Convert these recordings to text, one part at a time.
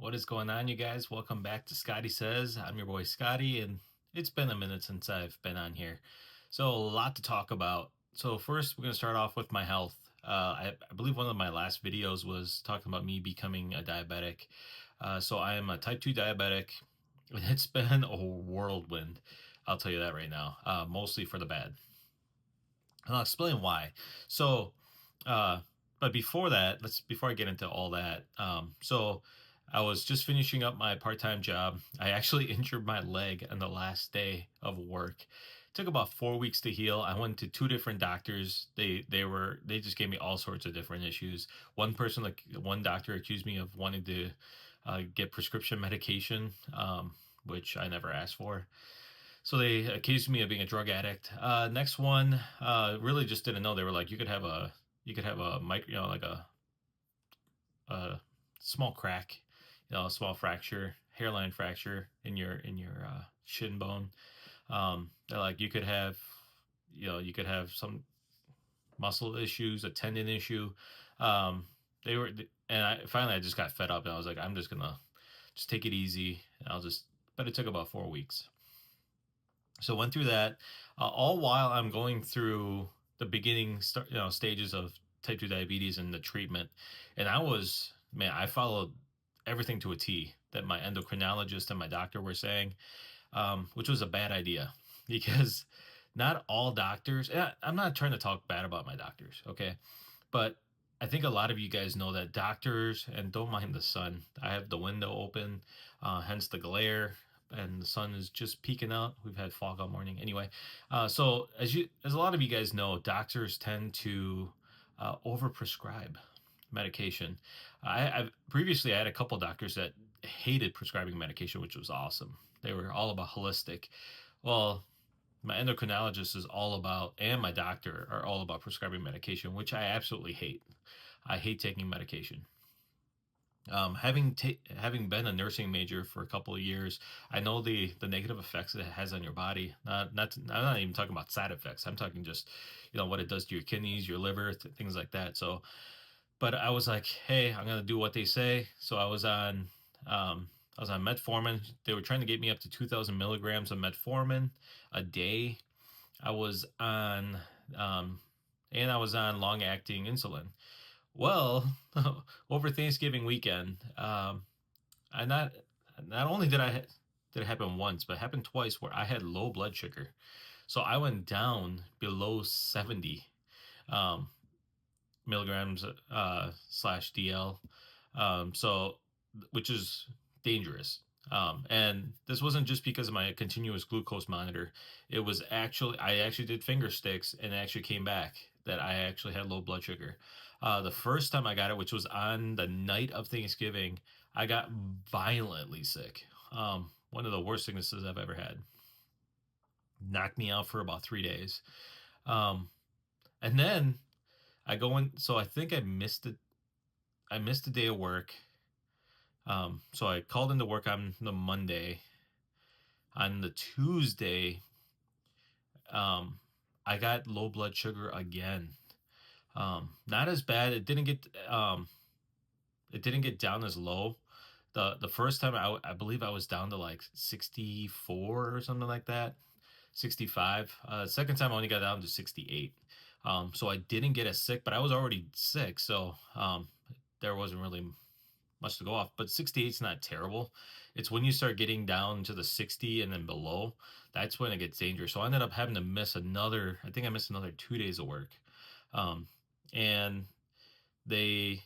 What is going on, you guys? Welcome back to Scotty Says. I'm your boy Scotty, and it's been a minute since I've been on here. So, a lot to talk about. So, first, we're going to start off with my health. I believe one of my last videos was talking about me becoming a diabetic. So, I am a type 2 diabetic, and it's been a whirlwind. I'll tell you that right now, mostly for the bad. And I'll explain why. So, uh, but before that, before I get into all that, I was just finishing up my part-time job. I actually injured my leg on the last day of work. It took about 4 weeks to heal. I went to two different doctors. They just gave me all sorts of different issues. One doctor accused me of wanting to get prescription medication, which I never asked for. So they accused me of being a drug addict. Next one, really just didn't know. They were like, you could have a micro, like a small crack, a small fracture, hairline fracture in your shin bone. They're like, you could have some muscle issues, a tendon issue. Um, they were, and I just got fed up, and I was like, I'm just gonna just take it easy. And but it took about 4 weeks. So went through that, all while I'm going through the stages of type 2 diabetes and the treatment. And I followed everything to a T that my endocrinologist and my doctor were saying, which was a bad idea because not all doctors, I'm not trying to talk bad about my doctors, okay? But I think a lot of you guys know that doctors, and don't mind the sun, I have the window open, hence the glare, and the sun is just peeking out. We've had fog all morning. Anyway, so as a lot of you guys know, doctors tend to overprescribe medication. I've previously I had a couple doctors that hated prescribing medication, which was awesome. They were all about holistic. Well, my endocrinologist is all about, and my doctor are all about prescribing medication, which I absolutely hate. I hate taking medication. Having been a nursing major for a couple of years, I know the negative effects that it has on your body. I'm not even talking about side effects. I'm talking just, what it does to your kidneys, your liver, things like that. So, but I was like, hey, I'm gonna do what they say. So I was on metformin. They were trying to get me up to 2,000 milligrams of metformin a day. I was on, um, and I was on long acting insulin. Well, over Thanksgiving weekend, I not only did it happen once, but it happened twice where I had low blood sugar. So I went down below 70 um, milligrams slash DL. So which is dangerous. And this wasn't just because of my continuous glucose monitor. I actually did finger sticks and it actually came back that I actually had low blood sugar. The first time I got it, which was on the night of Thanksgiving, I got violently sick. One of the worst sicknesses I've ever had. Knocked me out for about 3 days. Um, and then I go in, so I think I missed it. I missed a day of work. So I called into work on the Monday. On the Tuesday, um, I got low blood sugar again. Not as bad. It didn't get down as low. The first time I believe I was down to like 64 or something like that, 65. Second time I only got down to 68. So I didn't get as sick, but I was already sick, so there wasn't really much to go off, but 68 is not terrible. It's when you start getting down to the 60 and then below, that's when it gets dangerous. So I ended up having to I think I missed another 2 days of work. Um, and they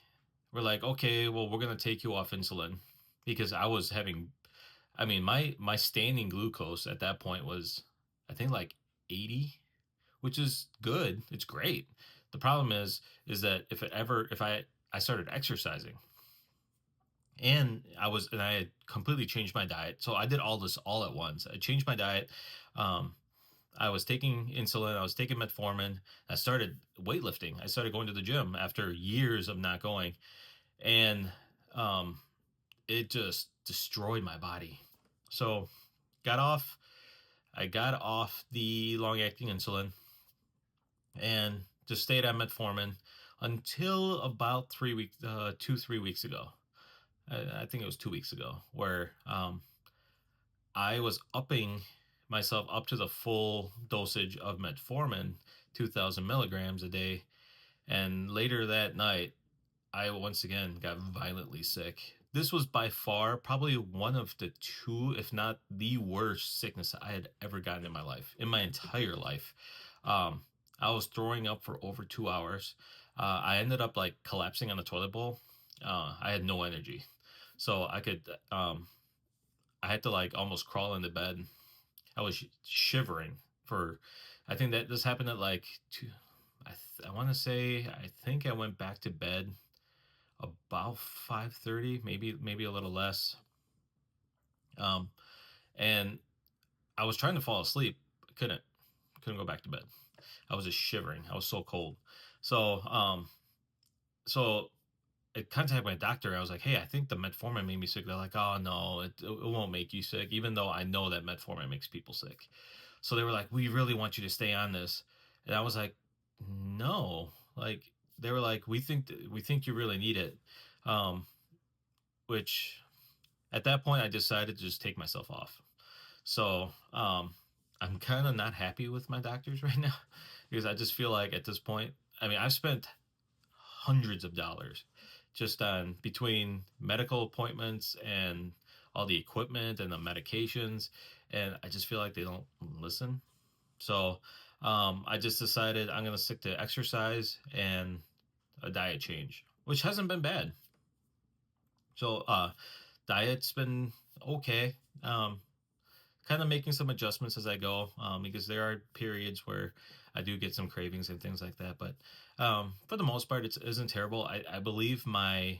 were like, okay, well, we're going to take you off insulin because my standing glucose at that point was, I think like 80, which is good. It's great. The problem is that I started exercising, and I had completely changed my diet. So I did all this all at once. I changed my diet. Um, I was taking insulin. I was taking metformin. I started weightlifting. I started going to the gym after years of not going, and um, it just destroyed my body. So got off. I got off the long acting insulin and just stayed on metformin until about 3 weeks, 2, 3 weeks ago. I think it was 2 weeks ago, where I was upping myself up to the full dosage of metformin, 2,000 milligrams a day. And later that night, I once again got violently sick. This was by far probably one of the two, if not the worst sickness I had ever gotten in my life, in my entire life. Um, I was throwing up for over 2 hours. I ended up like collapsing on the toilet bowl. I had no energy. So I had to like almost crawl into bed. I was shivering for, I think that this happened at like two, I want to say, I think I went back to bed about 5:30, maybe a little less. Um, and I was trying to fall asleep, couldn't go back to bed. I was just shivering. I was so cold. So so I contacted my doctor. I was like, hey, I think the metformin made me sick. They're like, oh no, it won't make you sick, even though I know that metformin makes people sick. So they were like, we really want you to stay on this. And I was like, no. Like they were like, we think you really need it. Um, which at that point I decided to just take myself off. So I'm kind of not happy with my doctors right now because I just feel like at this point, I mean, I've spent hundreds of dollars just on between medical appointments and all the equipment and the medications, and I just feel like they don't listen. So I just decided I'm gonna stick to exercise and a diet change, which hasn't been bad. So diet's been okay. Kind of making some adjustments as I go, because there are periods where I do get some cravings and things like that. But for the most part, it isn't terrible. I believe my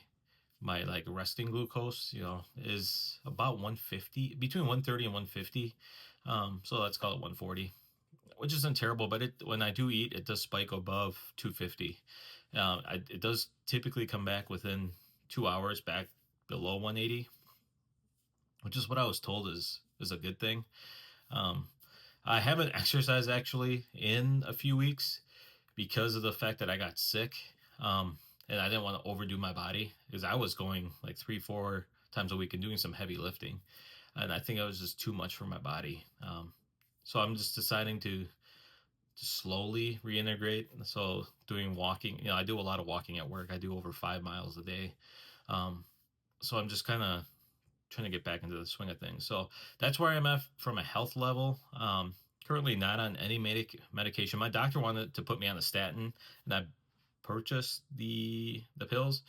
like resting glucose, is about 150, between 130 and 150. So let's call it 140, which isn't terrible. But when I do eat, it does spike above 250. It does typically come back within 2 hours back below 180, which is what I was told is a good thing. Um, I haven't exercised actually in a few weeks because of the fact that I got sick. And I didn't want to overdo my body because I was going like 3, 4 times a week and doing some heavy lifting. And I think it was just too much for my body. So I'm just deciding to slowly reintegrate. So doing walking, I do a lot of walking at work. I do over 5 miles a day. Um, so I'm just kind of trying to get back into the swing of things. So that's where I'm at from a health level. Currently not on any medication. My doctor wanted to put me on a statin, and I purchased the pills.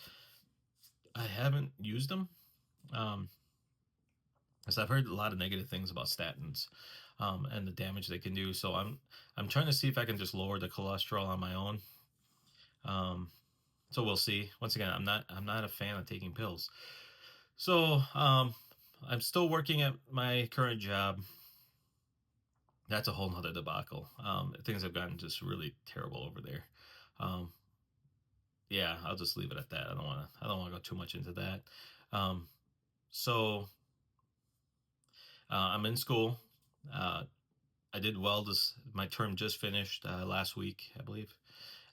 I haven't used them, um, because I've heard a lot of negative things about statins, and the damage they can do. So I'm trying to see if I can just lower the cholesterol on my own. Um, so we'll see. Once again, I'm not a fan of taking pills. So I'm still working at my current job. That's a whole nother debacle. Things have gotten just really terrible over there. Um, yeah, I'll just leave it at that. I don't want to go too much into that. Um, so I'm in school. Uh, I did well. My term just finished last week, I believe.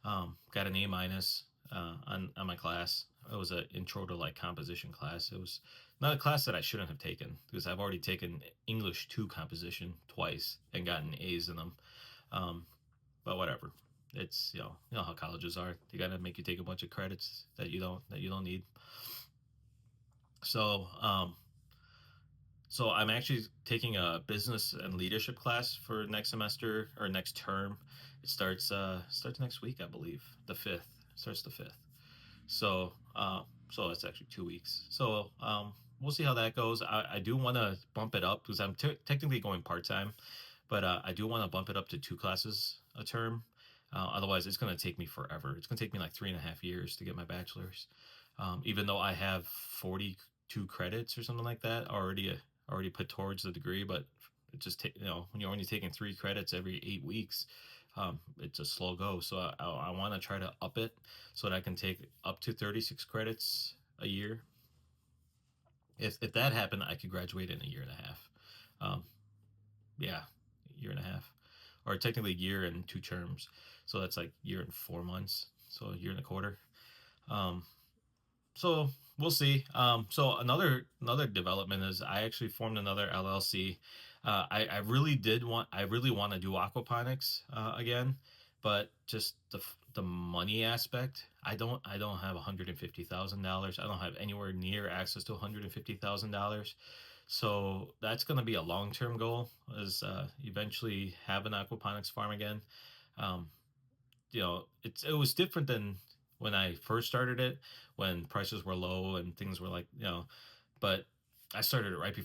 Got an A minus on my class. It was an intro to like composition class. It was not a class that I shouldn't have taken because I've already taken English 2 composition twice and gotten A's in them. Um, but whatever. It's you know how colleges are. They gotta make you take a bunch of credits that you don't need. So so I'm actually taking a business and leadership class for next semester or next term. It starts next week, I believe, the 5th. Starts the 5th. So so it's actually 2 weeks. So we'll see how that goes. I do want to bump it up because I'm technically going part time, but I do want to bump it up to 2 classes a term. Otherwise, it's going to take me forever. It's going to take me like 3.5 years to get my bachelor's, even though I have 42 credits or something like that already put towards the degree. But it just when you're only taking 3 credits every 8 weeks, it's a slow go. So I want to try to up it so that I can take up to 36 credits a year. If that happened, I could graduate in a year and a half. Um, yeah, year and a half, or technically year and 2 terms. So that's like year and 4 months. So a year and a quarter. Um, so we'll see. So another development is I actually formed another LLC. I really I really want to do aquaponics again, but just the money aspect. I don't have $150,000. I don't have anywhere near access to $150,000. So that's going to be a long term goal. Is eventually have an aquaponics farm again. Um, it was different than when I first started it, when prices were low and things were like, but I started it right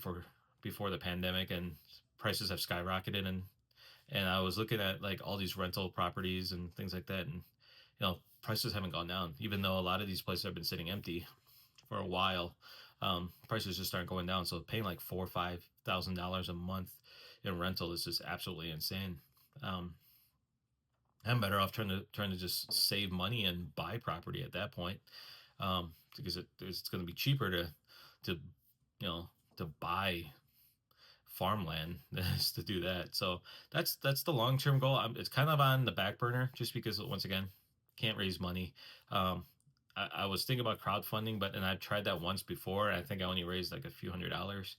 before the pandemic, and prices have skyrocketed, and I was looking at like all these rental properties and things like that, and prices haven't gone down, even though a lot of these places have been sitting empty for a while. Prices just aren't going down, so paying like $4 or $5,000 a month in rental is just absolutely insane. Um, I'm better off trying to just save money and buy property at that point, because it's going to be cheaper to you know to buy farmland than it is to do that. So that's the long term goal. It's kind of on the back burner just because once again can't raise money. Um, I was thinking about crowdfunding, but and I've tried that once before. And I think I only raised like a few $100s.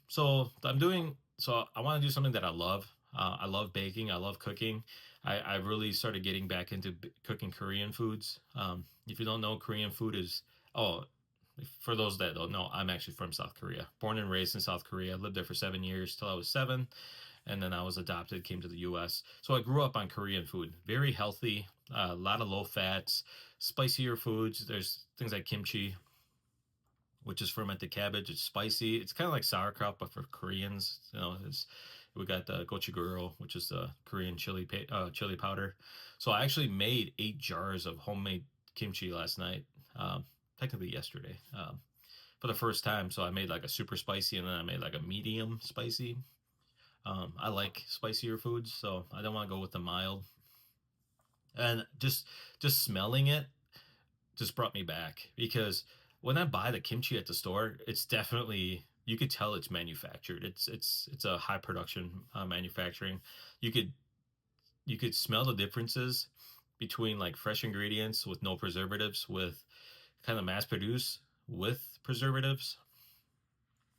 So I'm doing so. I want to do something that I love. I love baking. I love cooking. I really started getting back into cooking Korean foods. If you don't know, Korean food is oh, for those that don't know, I'm actually from South Korea. Born and raised in South Korea. I lived there for 7 years till I was seven, and then I was adopted, came to the U.S. So I grew up on Korean food. Very healthy, a lot of low fats, spicier foods. There's things like kimchi, which is fermented cabbage. It's spicy. It's kind of like sauerkraut, but for Koreans. We got the gochujang, which is the Korean chili powder. So I actually made 8 jars of homemade kimchi last night. Um, Technically yesterday, for the first time. So I made like a super spicy, and then I made like a medium spicy. I like spicier foods, so I don't want to go with the mild. And just smelling it just brought me back, because when I buy the kimchi at the store, it's definitely, you could tell it's manufactured. It's a high production manufacturing. You could you could smell the differences between like fresh ingredients with no preservatives with kind of mass produced with preservatives.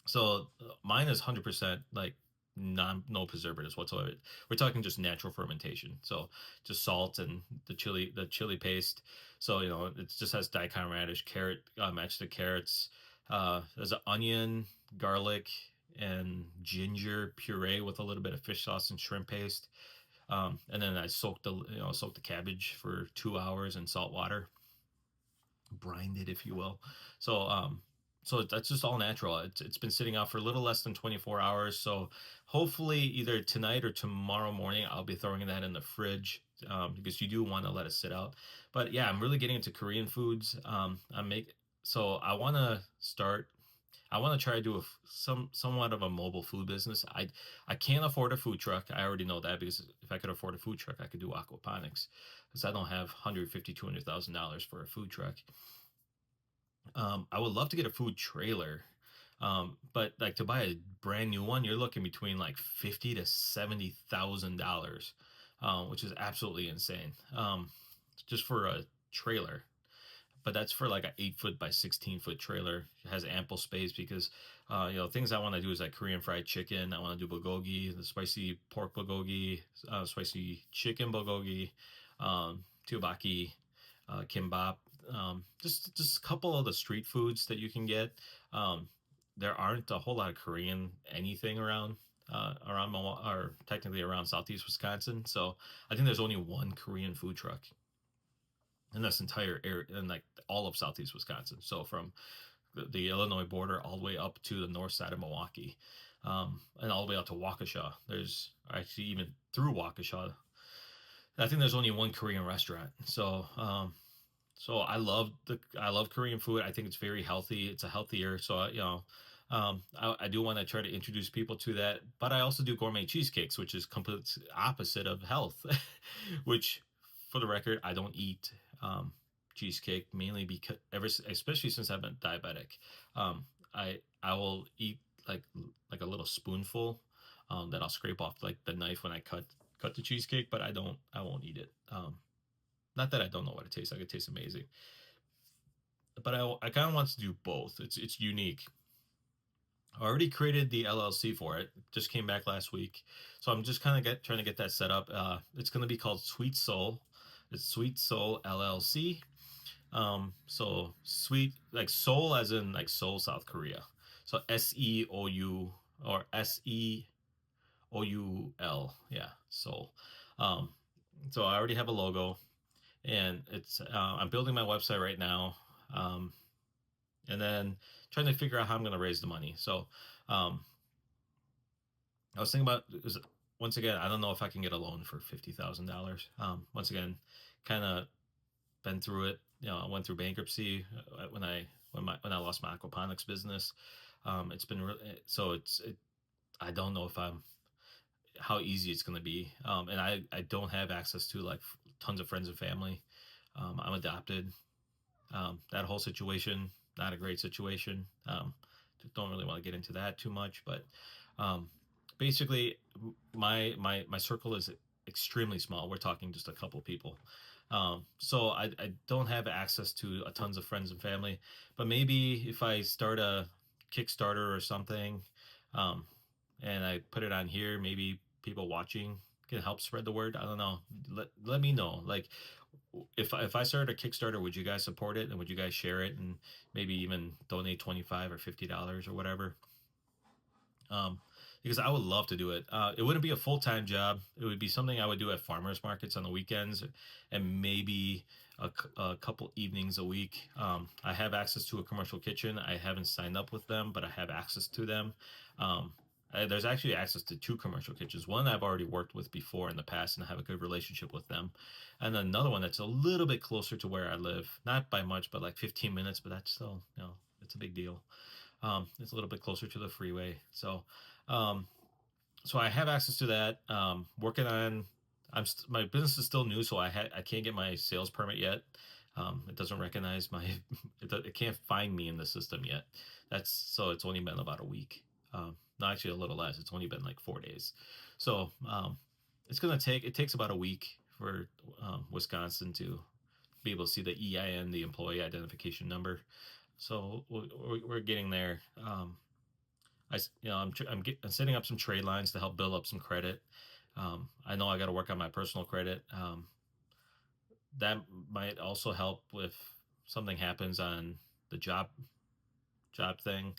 So mine is 100% like no preservatives whatsoever. We're talking just natural fermentation. So just salt and the chili paste. So it just has daikon radish, carrot, match the carrots. There's an onion, garlic, and ginger puree with a little bit of fish sauce and shrimp paste. And then I soaked the cabbage for 2 hours in salt water, brined it, if you will. So so that's just all natural. It's been sitting out for a little less than 24 hours. So hopefully either tonight or tomorrow morning I'll be throwing that in the fridge, because you do want to let it sit out. But yeah, I'm really getting into Korean foods. I make so I want to try to do somewhat of a mobile food business. I can't afford a food truck. I already know that, because if I could afford a food truck, I could do aquaponics, because I don't have 150 $200,000 for a food truck. I would love to get a food trailer, but like to buy a brand new one, you're looking between like 50 to $70,000, which is absolutely insane. Just for a trailer, but that's for like an 8 foot by 16 foot trailer. It has ample space because, things I want to do is like Korean fried chicken. I want to do bulgogi, the spicy pork bulgogi, spicy chicken bulgogi, tteokbokki, kimbap. Just a couple of the street foods that you can get. Um, there aren't a whole lot of Korean anything around. Around or technically around Southeast Wisconsin, so I think there's only one Korean food truck in this entire area, in like all of Southeast Wisconsin. So from the Illinois border all the way up to the north side of Milwaukee, and all the way out to Waukesha. There's actually even through Waukesha. I think there's only one Korean restaurant. So I love Korean food. I think it's very healthy. It's a healthier. So I do want to try to introduce people to that. But I also do gourmet cheesecakes, which is complete opposite of health. Which, for the record, I don't eat cheesecake, mainly because especially since I've been diabetic. I will eat like a little spoonful, that I'll scrape off like the knife when I cut the cheesecake, but I won't eat it. Not that I don't know what it tastes like. It tastes amazing. but I kind of want to do both. It's unique. I already created the LLC for it. Just came back last week, so I'm just kind of get trying to get that set up. It's going to be called Sweet Soul. It's Sweet Soul LLC. So sweet like Seoul as in like Seoul, South Korea. So SEOU or SEOUL. Yeah, Seoul. Um, so I already have a logo, and it's I'm building my website right now. Um, and then trying to figure out how I'm going to raise the money. So um, I was thinking about once again. I don't know if I can get a loan for $50,000. Once again, kind of been through it. I went through bankruptcy when I lost my aquaponics business. It's been so I don't know if I'm how easy it's going to be. And I don't have access to like tons of friends and family. I'm adopted. That whole situation, not a great situation. Don't really want to get into that too much, but um, basically, my circle is extremely small. We're talking just a couple people. So I don't have access to a tons of friends and family, but maybe if I start a Kickstarter or something, um, and I put it on here, maybe people watching can help spread the word. I don't know. Let me know. Like if I started a Kickstarter, would you guys support it and would you guys share it and maybe even donate $25 or $50 or whatever? Um, because I would love to do it. It wouldn't be a full time job. It would be something I would do at farmers markets on the weekends, and maybe a couple evenings a week. I have access to a commercial kitchen. I haven't signed up with them, but I have access to them. Um, there's actually access to two commercial kitchens. One I've already worked with before in the past, and I have a good relationship with them. And then another one that's a little bit closer to where I live, not by much, but like 15 minutes. But that's still, it's a big deal. It's a little bit closer to the freeway. Um, so I have access to that. Working on, my business is still new, so I can't get my sales permit yet. It doesn't recognize my, it can't find me in the system yet. So it's only been about a week. No, actually a little less. It's only been like 4 days. So it takes about a week for Wisconsin to be able to see the EIN, the employee identification number. So we're getting there. I'm setting up some trade lines to help build up some credit. I know I got to work on my personal credit. That might also help if something happens on the job thing.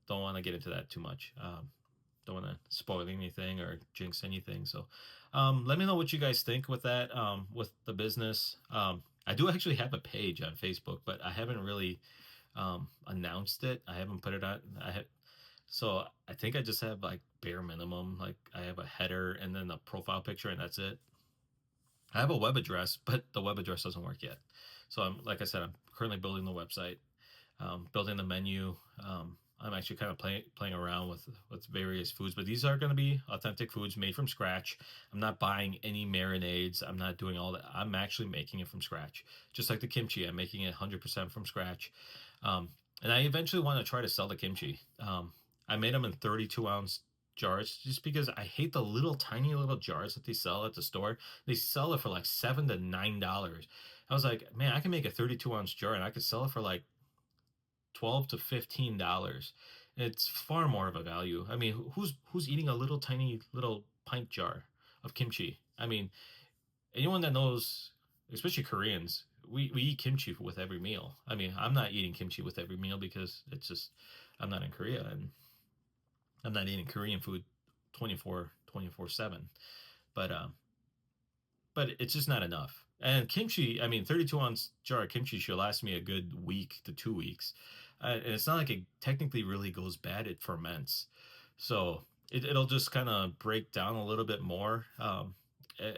Don't want to get into that too much. Don't want to spoil anything or jinx anything. So let me know what you guys think with that, with the business. I do actually have a page on Facebook, but I haven't really announced it. I haven't put it on. So I think I just have like bare minimum. Like I have a header and then a profile picture, and that's it. I have a web address, but the web address doesn't work yet. So like I said, I'm currently building the website, building the menu. I'm actually kind of playing around with various foods, but these are going to be authentic foods made from scratch. I'm not buying any marinades. I'm not doing all that. I'm actually making it from scratch, just like the kimchi. I'm making it 100% from scratch, um, and I eventually want to try to sell the kimchi. I made them in 32-ounce jars just because I hate the little tiny little jars that they sell at the store. They sell it for like $7 to $9. I was like, man, I can make a 32-ounce jar and I could sell it for like 12 to $15. It's far more of a value. I mean, who's eating a little tiny little pint jar of kimchi? I mean, anyone that knows, especially Koreans, we eat kimchi with every meal. I mean, I'm not eating kimchi with every meal because it's just I'm not in Korea and I'm not eating Korean food 24/7. But but it's just not enough. And kimchi, I mean, 32-ounce jar of kimchi should last me a good week to 2 weeks. And it's not like it technically really goes bad, it ferments. So it'll just kind of break down a little bit more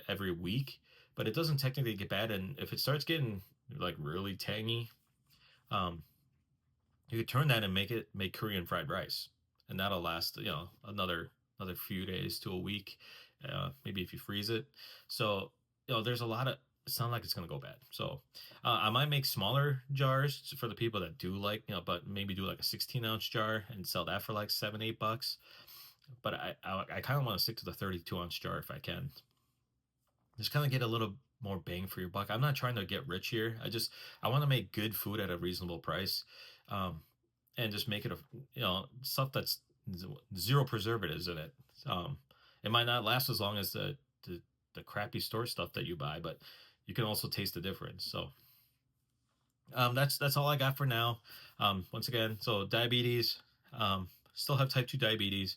every week, but it doesn't technically get bad. And if it starts getting like really tangy, um, you could turn that and make Korean fried rice, and that'll last another few days to a week, maybe if you freeze it. So there's a lot of. It's not like it's gonna go bad. So I might make smaller jars for the people that do like but maybe do like a 16-ounce jar and sell that for like $7-8. But I kind of want to stick to the 32-ounce jar if I can. Just kind of get a little more bang for your buck. I'm not trying to get rich here. I want to make good food at a reasonable price, um, and just make it a stuff that's zero preservatives in it. Um, it might not last as long as the crappy store stuff that you buy, but you can also taste the difference. So that's all I got for now. Once again, so diabetes, still have type 2 diabetes.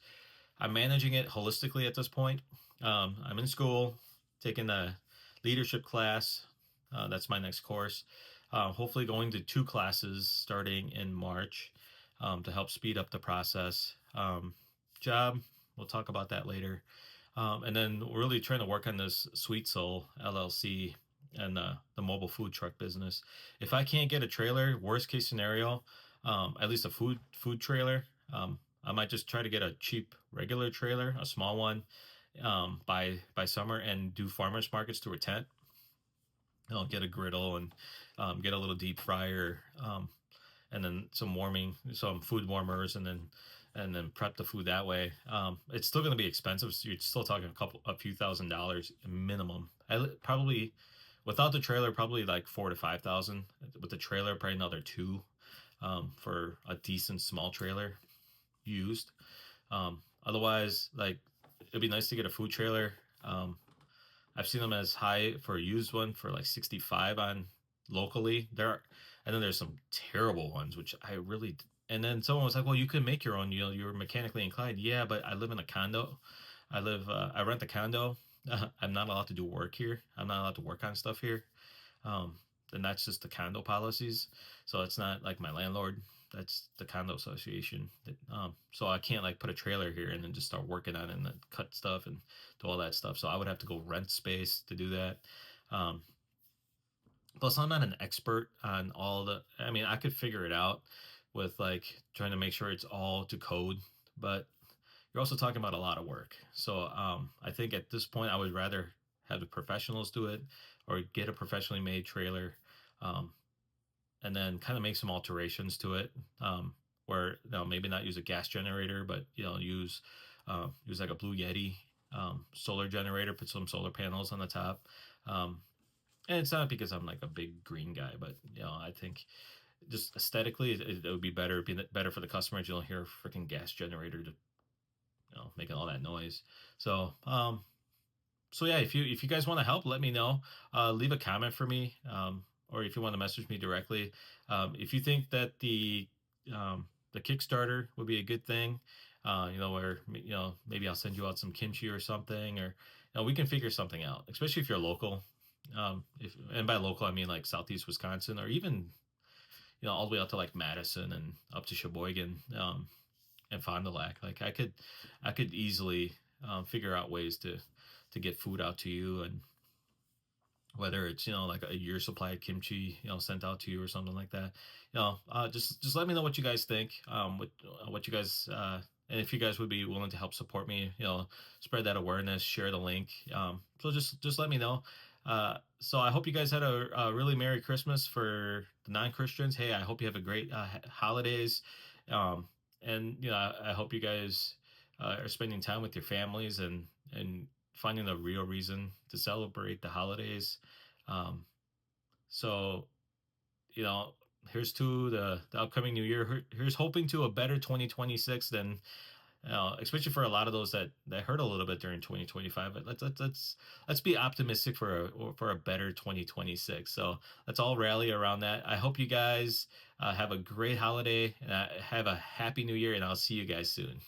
I'm managing it holistically at this point. I'm in school, taking a leadership class. That's my next course. Hopefully, going to two classes starting in March to help speed up the process. Job, we'll talk about that later. And then we're really trying to work on this Sweet Soul LLC and the mobile food truck business. If I can't get a trailer, worst case scenario, at least a food trailer, I might just try to get a cheap regular trailer, a small one, by summer and do farmers markets through a tent. I'll get a griddle and get a little deep fryer, and then some food warmers, and then prep the food that way. It's still going to be expensive. So you're still talking a few $1,000s minimum. Probably without the trailer, probably like 4 to 5 thousand. With the trailer, probably another two, for a decent small trailer used. Otherwise, like it'd be nice to get a food trailer. Um, I've seen them as high for a used one for like 65 on locally. And then there's some terrible ones, which I really. And then someone was like, "Well, you could make your own. You're mechanically inclined." Yeah, but I live in a condo. I rent a condo. I'm not allowed to do work here. I'm not allowed to work on stuff here. Um, and that's just the condo policies. So it's not like my landlord. That's the condo association. So I can't like put a trailer here and then just start working on it and then cut stuff and do all that stuff. So I would have to go rent space to do that. Um, Plus, I'm not an expert on all the. I mean, I could figure it out with like trying to make sure it's all to code, but you're also talking about a lot of work. So I think at this point, I would rather have the professionals do it or get a professionally made trailer, um, and then kind of make some alterations to it, where maybe not use a gas generator, but use like a Blue Yeti solar generator, put some solar panels on the top. Um, and it's not because I'm like a big green guy, but I think just aesthetically, it would be better for the customers. You don't hear a freaking gas generator to making all that noise. So so yeah, if you guys want to help, let me know. Leave a comment for me, or if you want to message me directly. If you think that the Kickstarter would be a good thing, where maybe I'll send you out some kimchi or something, or we can figure something out. Especially if you're local. If and by local I mean like Southeast Wisconsin, or even all the way out to like Madison and up to Sheboygan, and Fond du Lac. Like I could easily figure out ways to get food out to you, and whether it's like a year supply of kimchi sent out to you or something like that. Just let me know what you guys think. What you guys and if you guys would be willing to help support me, spread that awareness, share the link. So just let me know. So I hope you guys had a really Merry Christmas for the non-Christians. Hey, I hope you have a great holidays. Um, and I hope you guys are spending time with your families and finding a real reason to celebrate the holidays. Um, so you know, here's to the upcoming new year. Here's hoping to a better 2026 than especially for a lot of those that hurt a little bit during 2025. But let's be optimistic for a better 2026. So let's all rally around that. I hope you guys have a great holiday and have a happy new year, and I'll see you guys soon.